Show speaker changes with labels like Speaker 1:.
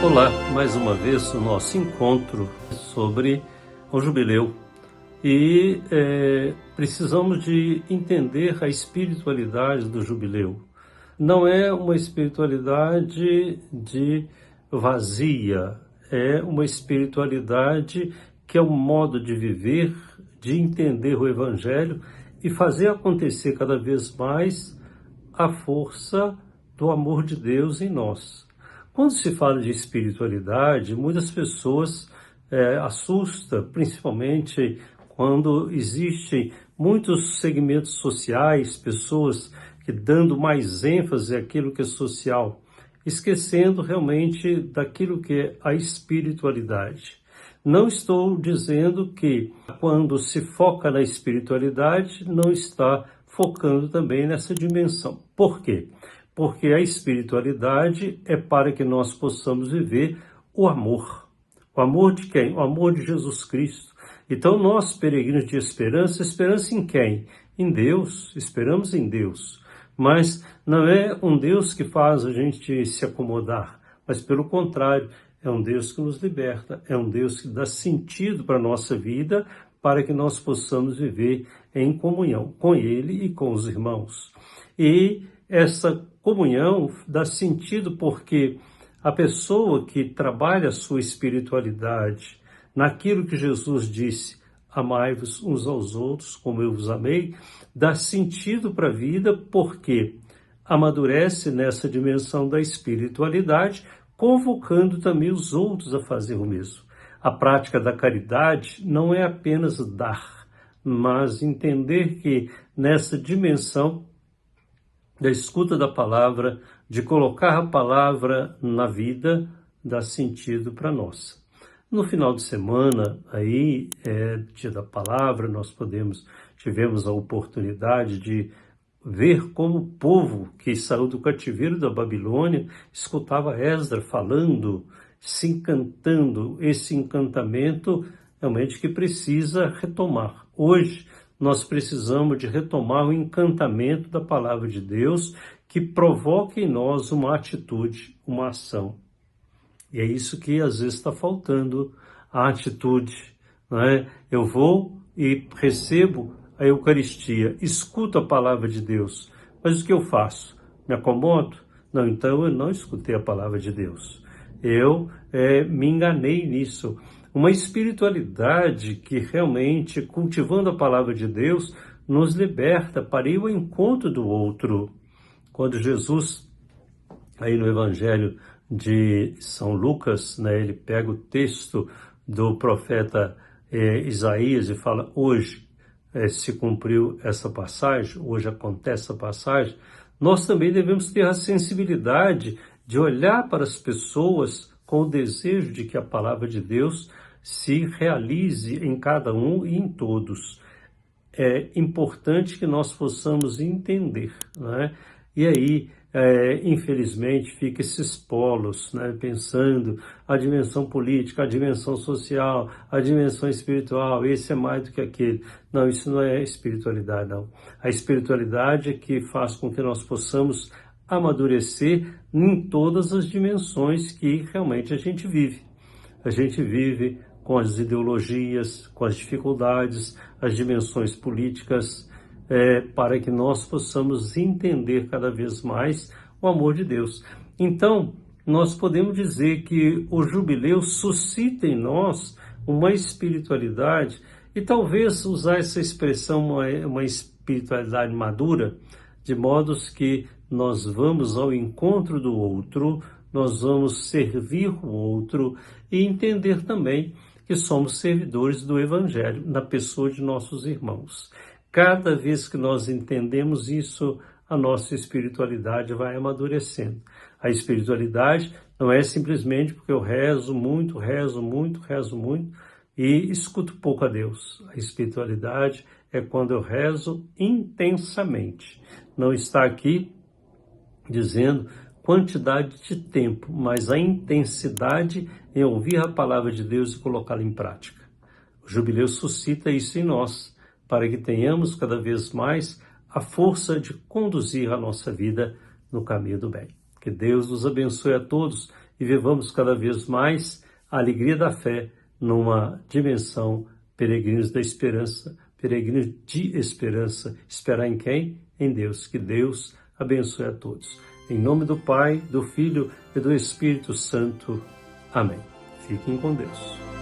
Speaker 1: Olá, mais uma vez o nosso encontro sobre o jubileu e precisamos de entender a espiritualidade do jubileu. Não é uma espiritualidade de vazia, é uma espiritualidade que é um modo de viver, de entender o Evangelho e fazer acontecer cada vez mais a força do amor de Deus em nós. Quando se fala de espiritualidade, muitas pessoas assusta, principalmente quando existem muitos segmentos sociais, pessoas que dando mais ênfase àquilo que é social, esquecendo realmente daquilo que é a espiritualidade. Não estou dizendo que quando se foca na espiritualidade, não está focando também nessa dimensão. Por quê? Porque a espiritualidade é para que nós possamos viver o amor. O amor de quem? O amor de Jesus Cristo. Então nós, peregrinos de esperança, esperança em quem? Em Deus, esperamos em Deus. Mas não é um Deus que faz a gente se acomodar, mas pelo contrário, é um Deus que nos liberta, é um Deus que dá sentido para a nossa vida, para que nós possamos viver em comunhão com Ele e com os irmãos. E essa comunhão dá sentido porque a pessoa que trabalha a sua espiritualidade naquilo que Jesus disse, amai-vos uns aos outros como eu vos amei, dá sentido para a vida porque amadurece nessa dimensão da espiritualidade, convocando também os outros a fazer o mesmo. A prática da caridade não é apenas dar, mas entender que nessa dimensão da escuta da palavra, de colocar a palavra na vida, dá sentido para nós. No final de semana, aí, dia da palavra, nós tivemos a oportunidade de ver como o povo que saiu do cativeiro da Babilônia escutava Esdras falando, se encantando, esse encantamento realmente que precisa retomar. Hoje, nós precisamos de retomar o encantamento da palavra de Deus que provoque em nós uma atitude, uma ação. E é isso que às vezes está faltando, a atitude. Não é? Eu vou e recebo a Eucaristia, escuto a palavra de Deus, mas o que eu faço? Me acomodo? Não, então eu não escutei a palavra de Deus. Eu me enganei nisso. Uma espiritualidade que realmente, cultivando a palavra de Deus, nos liberta para ir ao encontro do outro. Quando Jesus, aí no Evangelho de São Lucas, né, ele pega o texto do profeta Isaías e fala, hoje se cumpriu essa passagem, hoje acontece essa passagem, nós também devemos ter a sensibilidade de olhar para as pessoas com o desejo de que a palavra de Deus se realize em cada um e em todos. É importante que nós possamos entender, né? E aí, infelizmente, fica esses polos, né? Pensando a dimensão política, a dimensão social, a dimensão espiritual, esse é mais do que aquele. Não, isso não é espiritualidade, não. A espiritualidade é que faz com que nós possamos amadurecer em todas as dimensões que realmente a gente vive. A gente vive com as ideologias, com as dificuldades, as dimensões políticas, para que nós possamos entender cada vez mais o amor de Deus. Então, nós podemos dizer que o jubileu suscita em nós uma espiritualidade, e talvez usar essa expressão, uma espiritualidade madura, de modos que nós vamos ao encontro do outro, nós vamos servir o outro e entender também que somos servidores do Evangelho, na pessoa de nossos irmãos. Cada vez que nós entendemos isso, a nossa espiritualidade vai amadurecendo. A espiritualidade não é simplesmente porque eu rezo muito e escuto pouco a Deus. A espiritualidade é quando eu rezo intensamente. Não está aqui dizendo quantidade de tempo, mas a intensidade em ouvir a palavra de Deus e colocá-la em prática. O jubileu suscita isso em nós, para que tenhamos cada vez mais a força de conduzir a nossa vida no caminho do bem. Que Deus nos abençoe a todos e vivamos cada vez mais a alegria da fé numa dimensão peregrinos da esperança, peregrinos de esperança. Esperar em quem? Em Deus. Que Deus abençoe a todos. Em nome do Pai, do Filho e do Espírito Santo. Amém. Fiquem com Deus.